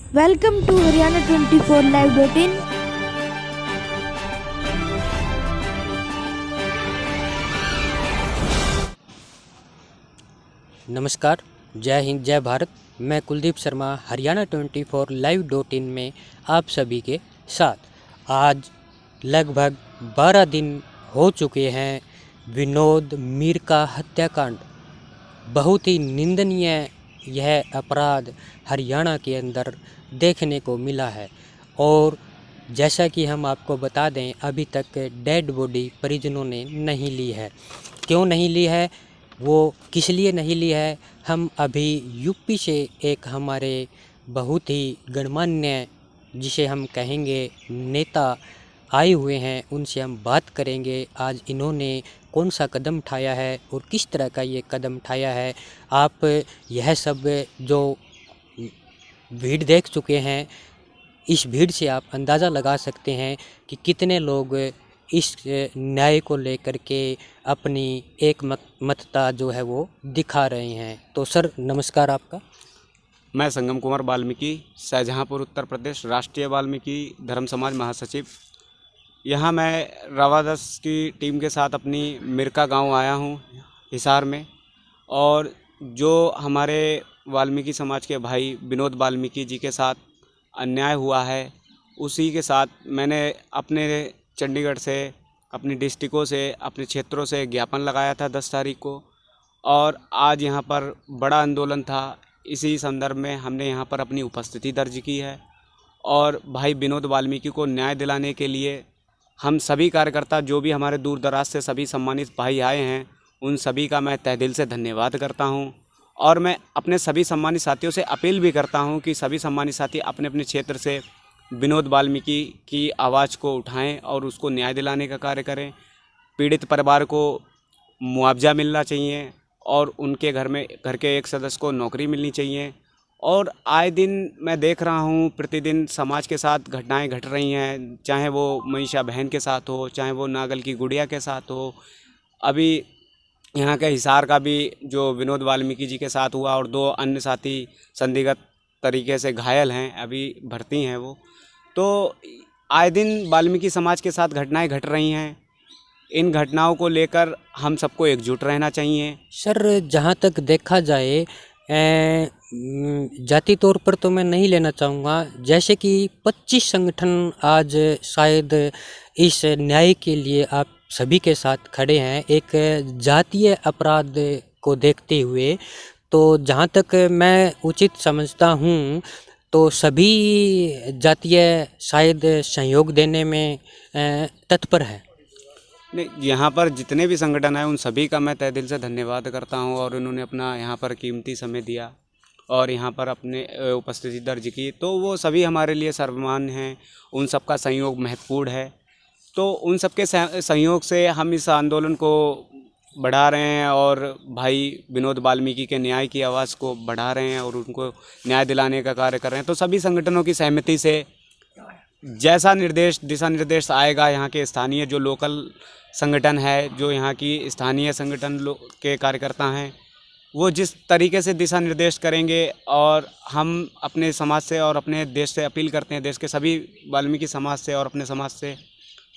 Welcome to Haryana 24 Live.in. नमस्कार, जय हिंद, जय भारत। मैं कुलदीप शर्मा हरियाणा 24 Live.in में आप सभी के साथ। आज लगभग 12 दिन हो चुके हैं विनोद मीर का हत्याकांड। बहुत ही निंदनीय यह अपराध हरियाणा के अंदर देखने को मिला है और जैसा कि हम आपको बता दें, अभी तक डेड बॉडी परिजनों ने नहीं ली है। क्यों नहीं ली है, वो किस लिए नहीं ली है, हम अभी यूपी से एक हमारे बहुत ही गणमान्य, जिसे हम कहेंगे नेता, आए हुए हैं, उनसे हम बात करेंगे। आज इन्होंने कौन सा कदम उठाया है और किस तरह का ये कदम उठाया है। आप यह सब जो भीड़ देख चुके हैं, इस भीड़ से आप अंदाज़ा लगा सकते हैं कि कितने लोग इस न्याय को लेकर के अपनी एक मतता जो है वो दिखा रहे हैं। तो सर नमस्कार आपका। मैं संगम कुमार वाल्मीकि, शाहजहाँपुर उत्तर प्रदेश, राष्ट्रीय वाल्मीकि धर्म समाज महासचिव। यहाँ मैं रवादस की टीम के साथ अपनी मिरका गांव आया हूँ हिसार में, और जो हमारे वाल्मीकि समाज के भाई विनोद वाल्मीकि जी के साथ अन्याय हुआ है, उसी के साथ मैंने अपने चंडीगढ़ से, अपनी डिस्ट्रिक्टों से, अपने क्षेत्रों से ज्ञापन लगाया था 10 तारीख को, और आज यहाँ पर बड़ा आंदोलन था। इसी संदर्भ में हमने यहाँ पर अपनी उपस्थिति दर्ज की है और भाई विनोद वाल्मीकि को न्याय दिलाने के लिए हम सभी कार्यकर्ता, जो भी हमारे दूर दराज से सभी सम्मानित भाई आए हैं, उन सभी का मैं तहे दिल से धन्यवाद करता हूँ। और मैं अपने सभी सम्मानित साथियों से अपील भी करता हूँ कि सभी सम्मानित साथी अपने अपने क्षेत्र से विनोद वाल्मीकि की आवाज़ को उठाएं और उसको न्याय दिलाने का कार्य करें। पीड़ित परिवार को मुआवजा मिलना चाहिए और उनके घर के एक सदस्य को नौकरी मिलनी चाहिए। और आए दिन मैं देख रहा हूँ, प्रतिदिन समाज के साथ घटनाएं घट रही हैं, चाहे वो मनीषा बहन के साथ हो, चाहे वो नागल की गुड़िया के साथ हो। अभी यहाँ के हिसार का भी जो विनोद वाल्मीकि जी के साथ हुआ, और 2 अन्य साथी संदिग्ध तरीके से घायल हैं, अभी भर्ती हैं वो। तो आए दिन वाल्मीकि समाज के साथ घटनाएं घट रही हैं। इन घटनाओं को लेकर हम सबको एकजुट रहना चाहिए। सर जहाँ तक देखा जाए, जाति तौर पर तो मैं नहीं लेना चाहूँगा, जैसे कि 25 संगठन आज शायद इस न्याय के लिए आप सभी के साथ खड़े हैं, एक जातीय अपराध को देखते हुए। तो जहाँ तक मैं उचित समझता हूँ, तो सभी जातीय शायद सहयोग देने में तत्पर है। नहीं, यहाँ पर जितने भी संगठन हैं, उन सभी का मैं तहे दिल से धन्यवाद करता हूँ, और उन्होंने अपना यहाँ पर कीमती समय दिया और यहाँ पर अपने उपस्थिति दर्ज की। तो वो सभी हमारे लिए सर्वमान्य हैं, उन सबका सहयोग महत्वपूर्ण है। तो उन सबके सहयोग से हम इस आंदोलन को बढ़ा रहे हैं और भाई विनोद वाल्मीकि के न्याय की आवाज़ को बढ़ा रहे हैं और उनको न्याय दिलाने का कार्य कर रहे हैं। तो सभी संगठनों की सहमति से जैसा दिशा निर्देश आएगा, यहाँ के स्थानीय जो लोकल संगठन है, जो यहाँ की स्थानीय संगठन के कार्यकर्ता हैं, वो जिस तरीके से दिशा निर्देश करेंगे, और हम अपने समाज से और अपने देश से अपील करते हैं, देश के सभी वाल्मीकि समाज से और अपने समाज से,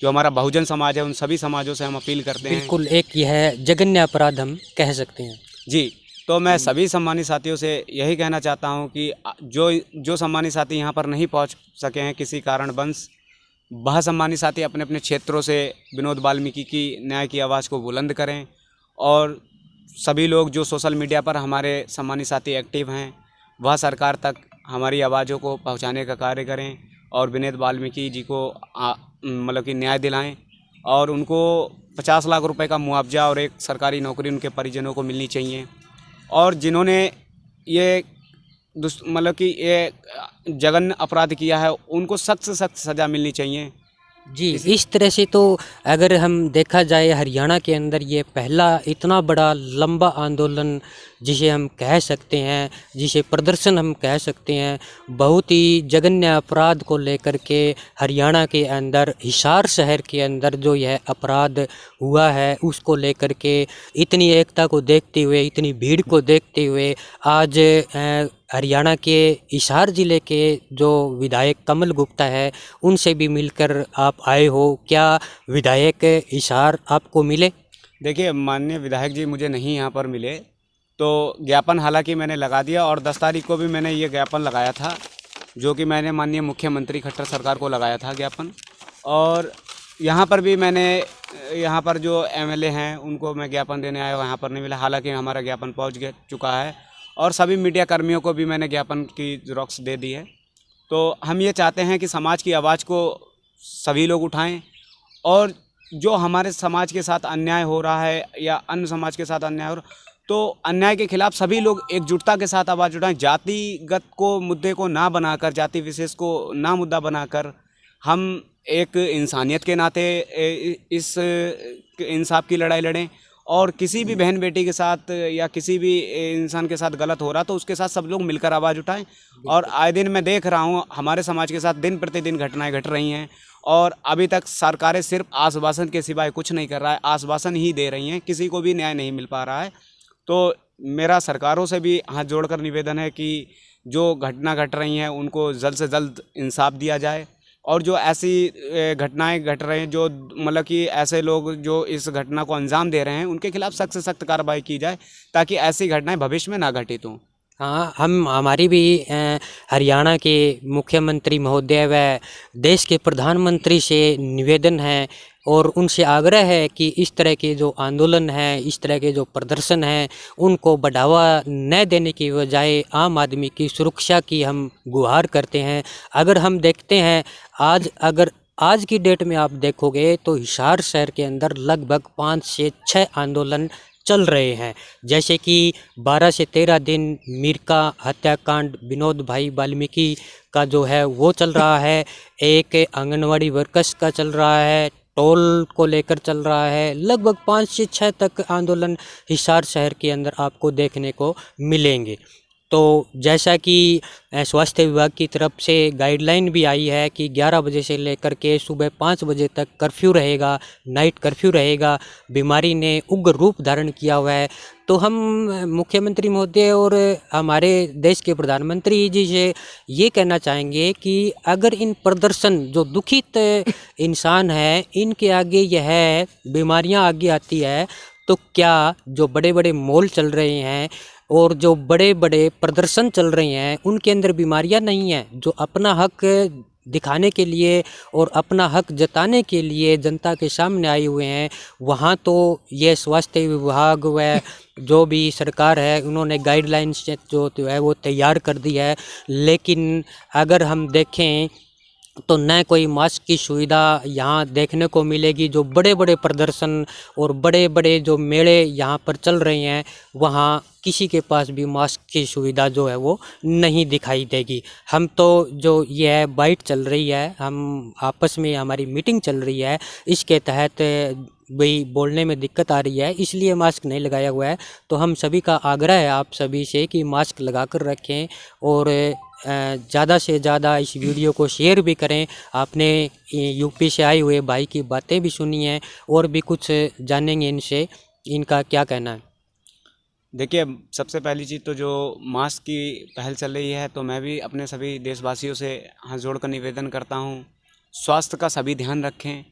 जो हमारा बहुजन समाज है, उन सभी समाजों से हम अपील करते हैं। बिल्कुल, एक यह जघन्य अपराध हम कह सकते हैं जी। तो मैं सभी सम्मानित साथियों से यही कहना चाहता हूं कि जो सम्मानित साथी यहां पर नहीं पहुंच सके हैं किसी कारणवश, वह सम्मानित साथी अपने अपने क्षेत्रों से विनोद वाल्मीकि की न्याय की आवाज़ को बुलंद करें। और सभी लोग जो सोशल मीडिया पर हमारे सम्मानित साथी एक्टिव हैं, वह सरकार तक हमारी आवाज़ों को पहुंचाने का कार्य करें और विनोद वाल्मीकि जी को मतलब कि न्याय दिलाएं, और उनको 50 लाख रुपए का मुआवजा और एक सरकारी नौकरी उनके परिजनों को मिलनी चाहिए। और जिन्होंने ये मतलब कि ये जघन्य अपराध किया है, उनको सख्त से सख्त सज़ा मिलनी चाहिए। जी। इस तरह से तो अगर हम देखा जाए, हरियाणा के अंदर ये पहला इतना बड़ा लंबा आंदोलन जिसे हम कह सकते हैं, जिसे प्रदर्शन हम कह सकते हैं, बहुत ही जघन्य अपराध को लेकर के हरियाणा के अंदर, हिसार शहर के अंदर जो यह अपराध हुआ है, उसको लेकर के इतनी एकता को देखते हुए, इतनी भीड़ को देखते हुए आज हरियाणा के हिसार ज़िले के जो विधायक कमल गुप्ता है उनसे भी मिलकर आप आए हो। क्या विधायक हिसार आपको मिले? देखिए, माननीय विधायक जी मुझे नहीं यहाँ पर मिले, तो ज्ञापन हालांकि मैंने लगा दिया और 10 तारीख को भी मैंने ये ज्ञापन लगाया था, जो कि मैंने माननीय मुख्यमंत्री खट्टर सरकार को लगाया था ज्ञापन। और यहाँ पर भी मैंने यहाँ पर जो एमएलए हैं उनको मैं ज्ञापन देने आया, वहाँ पर नहीं मिला। हालांकि हमारा ज्ञापन पहुँच चुका है और सभी मीडिया कर्मियों को भी मैंने ज्ञापन की ज़ेरॉक्स दे दी है। तो हम ये चाहते हैं कि समाज की आवाज़ को सभी लोग उठाएं और जो हमारे समाज के साथ अन्याय हो रहा है या अन्य समाज के साथ अन्याय हो रहा है, तो अन्याय के खिलाफ सभी लोग एकजुटता के साथ आवाज़ उठाएं। जातिगत को मुद्दे को ना बनाकर, जाति विशेष को ना मुद्दा बनाकर, हम एक इंसानियत के नाते इस इंसाफ की लड़ाई लड़ें। और किसी भी बहन बेटी के साथ या किसी भी इंसान के साथ गलत हो रहा तो उसके साथ सब लोग मिलकर आवाज़ उठाएं। और आए दिन मैं देख रहा हूँ हमारे समाज के साथ दिन प्रतिदिन घटनाएं घट रही हैं और अभी तक सरकारें सिर्फ आश्वासन के सिवाय कुछ नहीं कर रहा है, आश्वासन ही दे रही हैं, किसी को भी न्याय नहीं मिल पा रहा है। तो मेरा सरकारों से भी हाथ जोड़कर निवेदन है कि जो घटना घट रही हैं उनको जल्द से जल्द इंसाफ दिया जाए और जो ऐसी घटनाएं घट रही हैं, जो मतलब कि ऐसे लोग जो इस घटना को अंजाम दे रहे हैं उनके खिलाफ सख्त से सख्त कार्रवाई की जाए ताकि ऐसी घटनाएं भविष्य में ना घटित हों। हाँ, हमारी भी हरियाणा के मुख्यमंत्री महोदय व देश के प्रधानमंत्री से निवेदन है और उनसे आग्रह है कि इस तरह के जो आंदोलन हैं, इस तरह के जो प्रदर्शन हैं, उनको बढ़ावा न देने की बजाय आम आदमी की सुरक्षा की हम गुहार करते हैं। अगर हम देखते हैं अगर आज की डेट में आप देखोगे तो हिसार शहर के अंदर लगभग 5 से 6 आंदोलन चल रहे हैं। जैसे कि 12 से 13 दिन मीरका हत्याकांड विनोद भाई वाल्मीकि का जो है वो चल रहा है, एक आंगनवाड़ी वर्कर्स का चल रहा है, टोल को लेकर चल रहा है। लगभग 5 से 6 तक आंदोलन हिसार शहर के अंदर आपको देखने को मिलेंगे। तो जैसा कि स्वास्थ्य विभाग की तरफ से गाइडलाइन भी आई है कि 11 बजे से लेकर के सुबह 5 बजे तक कर्फ्यू रहेगा, नाइट कर्फ्यू रहेगा। बीमारी ने उग्र रूप धारण किया हुआ है। तो हम मुख्यमंत्री महोदय और हमारे देश के प्रधानमंत्री जी से ये कहना चाहेंगे कि अगर इन प्रदर्शन जो दुखित इंसान है इनके आगे यह बीमारियां आगे आती है तो क्या जो बड़े बड़े मॉल चल रहे हैं और जो बड़े बड़े प्रदर्शन चल रहे हैं उनके अंदर बीमारियां नहीं हैं? जो अपना हक दिखाने के लिए और अपना हक जताने के लिए जनता के सामने आए हुए हैं, वहाँ तो ये स्वास्थ्य विभाग व जो भी सरकार है उन्होंने गाइडलाइंस जो है वो तैयार कर दी है। लेकिन अगर हम देखें तो न कोई मास्क की सुविधा यहाँ देखने को मिलेगी। जो बड़े बड़े प्रदर्शन और बड़े बड़े जो मेले यहाँ पर चल रहे हैं वहाँ किसी के पास भी मास्क की सुविधा जो है वो नहीं दिखाई देगी। हम तो जो ये है बाइट चल रही है, हम आपस में हमारी मीटिंग चल रही है, इसके तहत भाई बोलने में दिक्कत आ रही है इसलिए मास्क नहीं लगाया हुआ है। तो हम सभी का आग्रह है आप सभी से कि मास्क लगा कर रखें और ज़्यादा से ज़्यादा इस वीडियो को शेयर भी करें। आपने यूपी से आए हुए भाई की बातें भी सुनी हैं और भी कुछ जानेंगे इनसे, इनका क्या कहना है। देखिए, सबसे पहली चीज़ तो जो मास्क की पहल चल रही है तो मैं भी अपने सभी देशवासियों से हाथ जोड़कर निवेदन करता हूँ, स्वास्थ्य का सभी ध्यान रखें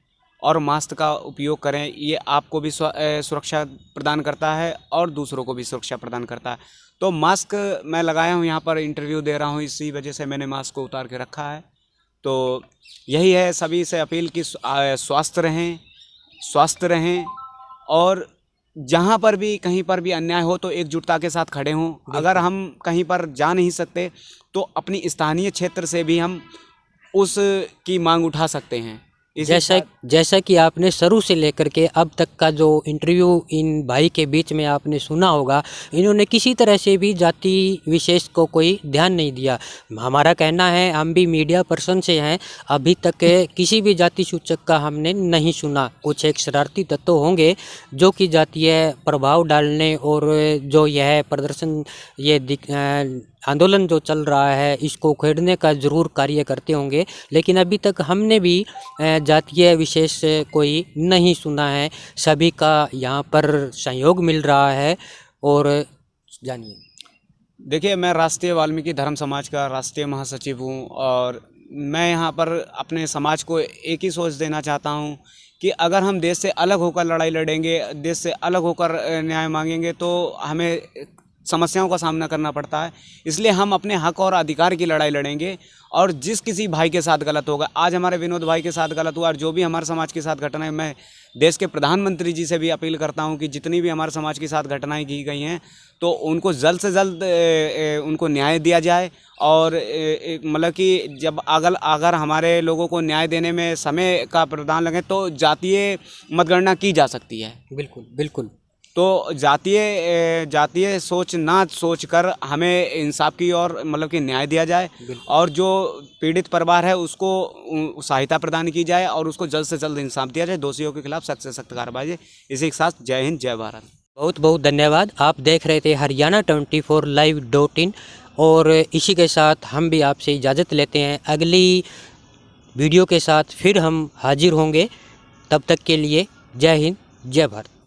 और मास्क का उपयोग करें। ये आपको भी सुरक्षा प्रदान करता है और दूसरों को भी सुरक्षा प्रदान करता है। तो मास्क मैं लगाया हूँ, यहाँ पर इंटरव्यू दे रहा हूँ, इसी वजह से मैंने मास्क को उतार के रखा है। तो यही है सभी से अपील कि स्वस्थ रहें और जहाँ पर भी कहीं पर भी अन्याय हो तो एकजुटता के साथ खड़े हों। अगर हम कहीं पर जा नहीं सकते तो अपनी स्थानीय क्षेत्र से भी हम उसकी मांग उठा सकते हैं। जैसा कि आपने शुरू से लेकर के अब तक का जो इंटरव्यू इन भाई के बीच में आपने सुना होगा, इन्होंने किसी तरह से भी जाति विशेष को कोई ध्यान नहीं दिया। हमारा कहना है, हम भी मीडिया पर्सन से हैं, अभी तक किसी भी जाति सूचक का हमने नहीं सुना। कुछ एक शरारती तत्व होंगे जो कि जातीय प्रभाव डालने और जो यह प्रदर्शन आंदोलन जो चल रहा है इसको उखेड़ने का ज़रूर कार्य करते होंगे, लेकिन अभी तक हमने भी जातीय विशेष कोई नहीं सुना है। सभी का यहाँ पर सहयोग मिल रहा है। और जानिए। देखिए, मैं राष्ट्रीय वाल्मीकि धर्म समाज का राष्ट्रीय महासचिव हूँ और मैं यहाँ पर अपने समाज को एक ही सोच देना चाहता हूँ कि अगर हम देश से अलग होकर लड़ाई लड़ेंगे, देश से अलग होकर न्याय मांगेंगे तो हमें समस्याओं का सामना करना पड़ता है। इसलिए हम अपने हक और अधिकार की लड़ाई लड़ेंगे और जिस किसी भाई के साथ गलत होगा, आज हमारे विनोद भाई के साथ गलत हुआ और जो भी हमारे समाज के साथ घटनाएं, मैं देश के प्रधानमंत्री जी से भी अपील करता हूं कि जितनी भी हमारे समाज के साथ घटनाएं की गई हैं तो उनको जल्द से जल्द उनको न्याय दिया जाए और मतलब कि जब अगर हमारे लोगों को न्याय देने में समय का प्रावधान लगे तो जातीय मतगणना की जा सकती है। बिल्कुल बिल्कुल। तो जातीय सोच ना सोच कर हमें इंसाफ की और मतलब कि न्याय दिया जाए और जो पीड़ित परिवार है उसको सहायता प्रदान की जाए और उसको जल्द से जल्द इंसाफ दिया जाए। दोषियों के खिलाफ सख्त से सख्त कार्रवाई। इसी के साथ जय हिंद जय भारत। बहुत बहुत धन्यवाद। आप देख रहे थे हरियाणा 24 live.in और इसी के साथ हम भी आपसे इजाज़त लेते हैं। अगली वीडियो के साथ फिर हम हाजिर होंगे। तब तक के लिए जय हिंद जय भारत।